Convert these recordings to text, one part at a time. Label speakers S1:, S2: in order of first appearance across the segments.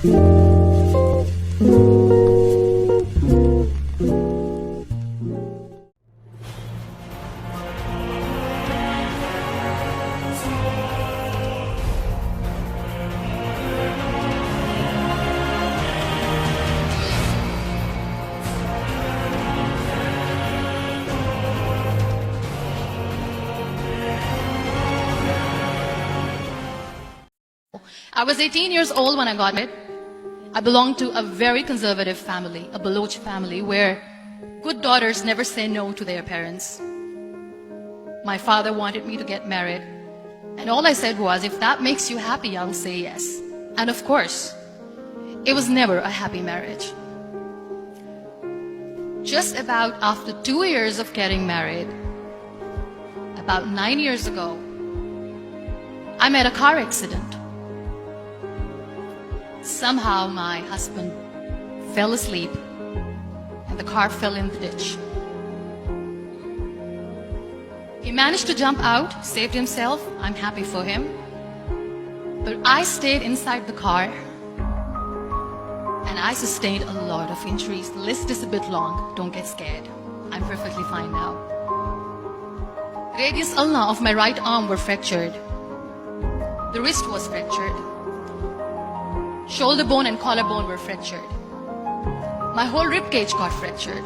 S1: I was 18 years old when I got married. I belonged to a very conservative family, a Baloch family, where good daughters never say no to their parents. My father wanted me to get married, and all I said was, if that makes you happy, I'll say yes. And of course, it was never a happy marriage. Just about after 2 years of getting married, about 9 years ago, I met a car accident. Somehow my husband fell asleep and the car fell in the ditch. He managed to jump out, saved himself. I'm happy for him. But I stayed inside the car and I sustained a lot of injuries. The list is a bit long. Don't get scared. I'm perfectly fine now. Radius ulna of my right arm were fractured. The wrist was fractured. Shoulder bone and collarbone were fractured. My whole rib cage got fractured.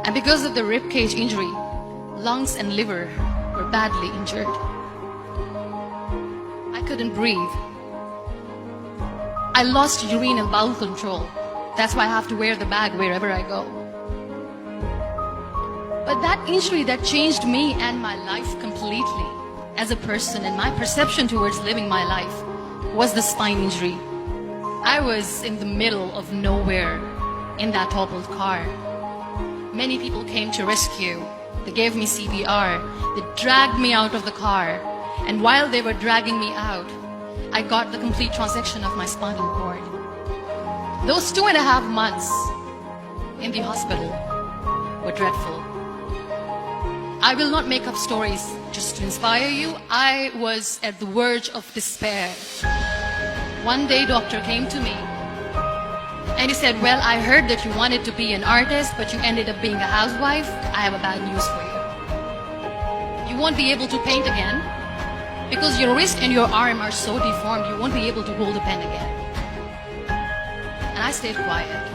S1: And because of the rib cage injury, lungs and liver were badly injured. I couldn't breathe. I lost urine and bowel control. That's why I have to wear the bag wherever I go. But that injury that changed me and my life completely as a person and my perception towards living my life was the spine injury. I was in the middle of nowhere in that toppled car. Many people came to rescue. They gave me CPR. They dragged me out of the car. And while they were dragging me out, I got the complete transection of my spinal cord. Those 2.5 months in the hospital were dreadful. I will not make up stories just to inspire you. I was at the verge of despair. One day, doctor came to me and he said, well, I heard that you wanted to be an artist, but you ended up being a housewife. I have a bad news for you. You won't be able to paint again because your wrist and your arm are so deformed, you won't be able to hold a pen again. And I stayed quiet.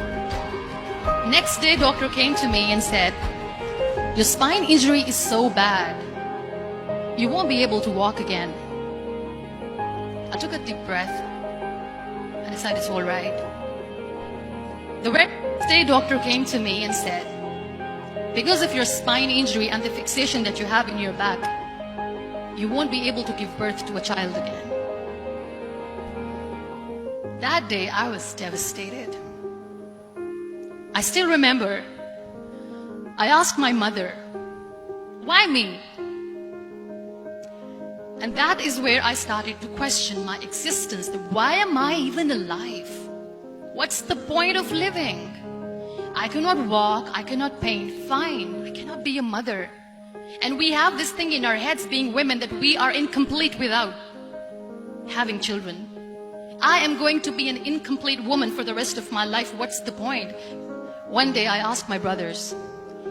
S1: Next day, doctor came to me and said, your spine injury is so bad, you won't be able to walk again. I took a deep breath and I said, it's all right. The next day, doctor came to me and said, because of your spine injury and the fixation that you have in your back, you won't be able to give birth to a child again. That day, I was devastated. I still remember, I asked my mother, why me? And that is where I started to question my existence. Why am I even alive? What's the point of living? I cannot walk, I cannot paint, fine, I cannot be a mother. And we have this thing in our heads, being women, that we are incomplete without having children. I am going to be an incomplete woman for the rest of my life. What's the point? One day I asked my brothers,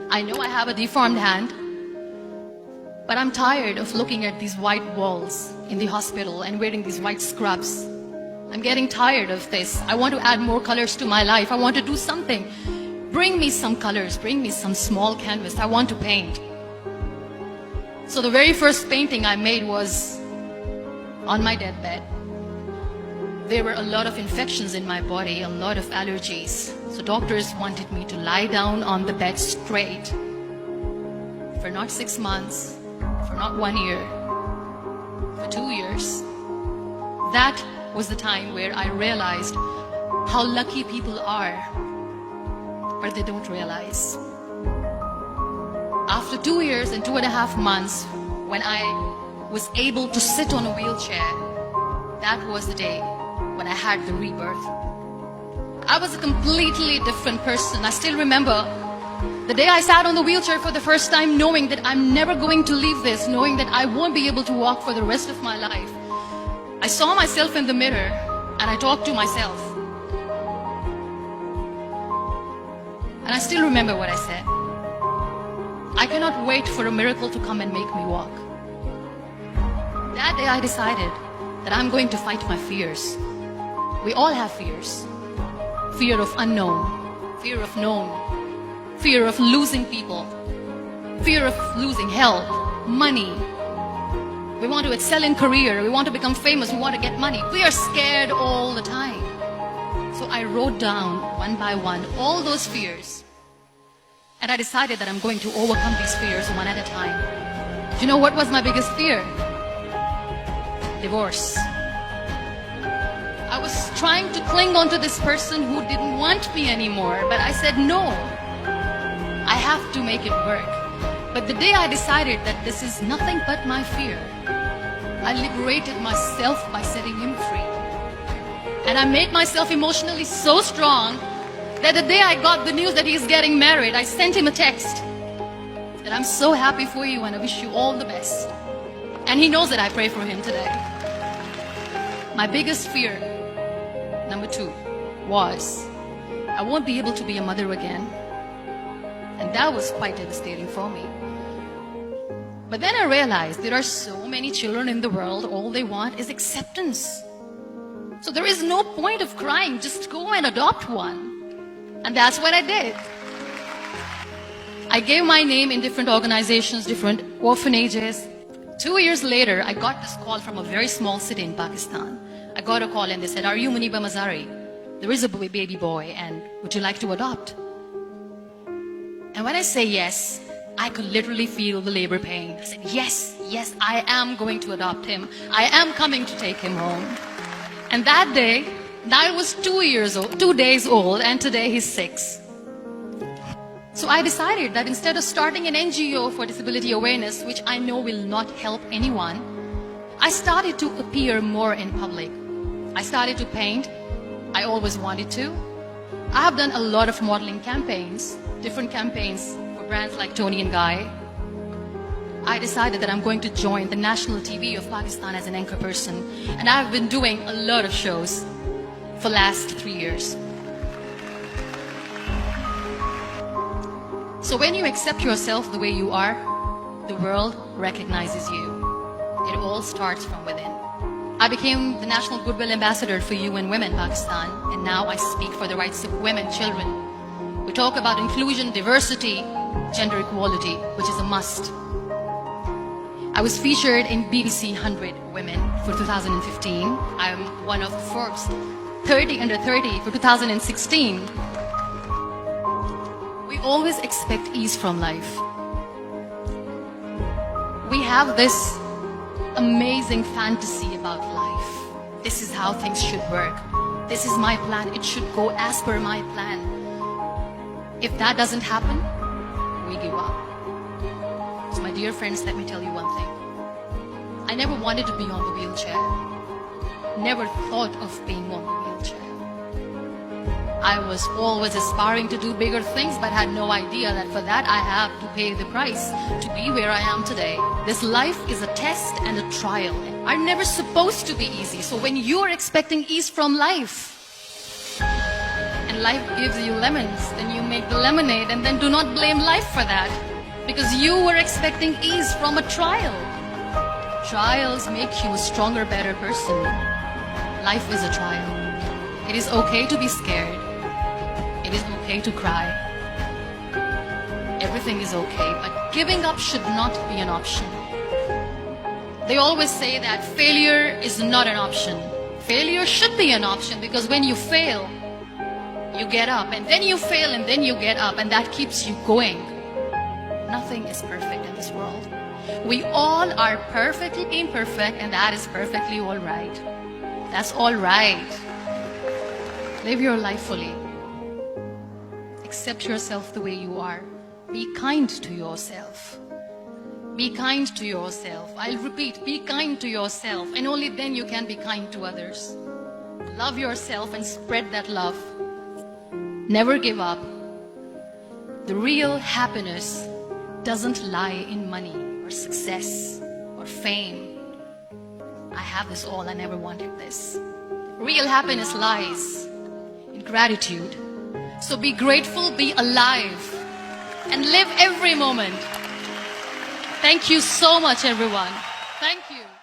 S1: I know I have a deformed hand, but I'm tired of looking at these white walls in the hospital and wearing these white scrubs. I'm getting tired of this. I want to add more colors to my life. I want to do something. Bring me some colors, bring me some small canvas. I want to paint. So the very first painting I made was on my deathbed. There were a lot of infections in my body, a lot of allergies. So doctors wanted me to lie down on the bed straight for not 6 months, for not 1 year, for 2 years. That was the time where I realized how lucky people are, but they don't realize. After 2 years and 2.5 months, when I was able to sit on a wheelchair, that was the day when I had the rebirth. I was a completely different person. I still remember the day I sat on the wheelchair for the first time, knowing that I'm never going to leave this, knowing that I won't be able to walk for the rest of my life. I saw myself in the mirror and I talked to myself. And I still remember what I said. I cannot wait for a miracle to come and make me walk. That day I decided that I'm going to fight my fears. We all have fears. Fear of unknown, fear of known, fear of losing people, fear of losing health, money. We want to excel in career, we want to become famous, we want to get money. We are scared all the time. So I wrote down one by one all those fears. And I decided that I'm going to overcome these fears one at a time. Do you know what was my biggest fear? Divorce. I was trying to cling on to this person who didn't want me anymore, but I said no. I have to make it work. But the day I decided that this is nothing but my fear, I liberated myself by setting him free. And I made myself emotionally so strong that the day I got the news that he's getting married, I sent him a text that I'm so happy for you and I wish you all the best. And he knows that I pray for him today. My biggest fear, number 2, was I won't be able to be a mother again. And that was quite devastating for me. But then I realized there are so many children in the world, all they want is acceptance. So there is no point of crying, just go and adopt one. And that's what I did. I gave my name in different organizations, different orphanages. 2 years later, I got this call from a very small city in Pakistan. I got a call and they said, "Are you Muniba Mazari? There is a baby boy and would you like to adopt?" And when I say yes, I could literally feel the labor pain. I said, yes, I am going to adopt him. I am coming to take him home. And that day, I was 2 days old, and today he's 6. So I decided that instead of starting an NGO for disability awareness, which I know will not help anyone, I started to appear more in public. I started to paint. I always wanted to. I have done a lot of modeling campaigns, different campaigns for brands like Tony and Guy. I decided that I'm going to join the national TV of Pakistan as an anchor person. And I've been doing a lot of shows for the last 3 years. So when you accept yourself the way you are, the world recognizes you. It all starts from within. I became the National Goodwill Ambassador for UN Women Pakistan, and now I speak for the rights of women, children. We talk about inclusion, diversity, gender equality, which is a must. I was featured in BBC 100 Women for 2015. I am one of Forbes 30 under 30 for 2016. We always expect ease from life. We have this amazing fantasy about life. This is how things should work. This is my plan. It should go as per my plan. If that doesn't happen, we give up. So my dear friends, let me tell you one thing. I never wanted to be on the wheelchair. Never thought of being on the wheelchair. I was always aspiring to do bigger things, but had no idea that for that I have to pay the price to be where I am today. This life is a test and a trial. Are never supposed to be easy. So when you're expecting ease from life, and life gives you lemons, then you make the lemonade, and then do not blame life for that, because you were expecting ease from a trial. Trials make you a stronger, better person. Life is a trial. It is okay to be scared. It is okay to cry. Everything is okay, but giving up should not be an option. They always say that failure is not an option. Failure should be an option, because when you fail, you get up, and then you fail, and then you get up, and that keeps you going. Nothing is perfect in this world. We all are perfectly imperfect, and that is perfectly all right. That's all right. Live your life fully. Accept yourself the way you are. Be kind to yourself. Be kind to yourself. I'll repeat, be kind to yourself, and only then you can be kind to others. Love yourself and spread that love. Never give up. The real happiness doesn't lie in money or success or fame. I have this all, I never wanted this. Real happiness lies in gratitude, So be grateful, be alive, and live every moment. Thank you so much, everyone. Thank you.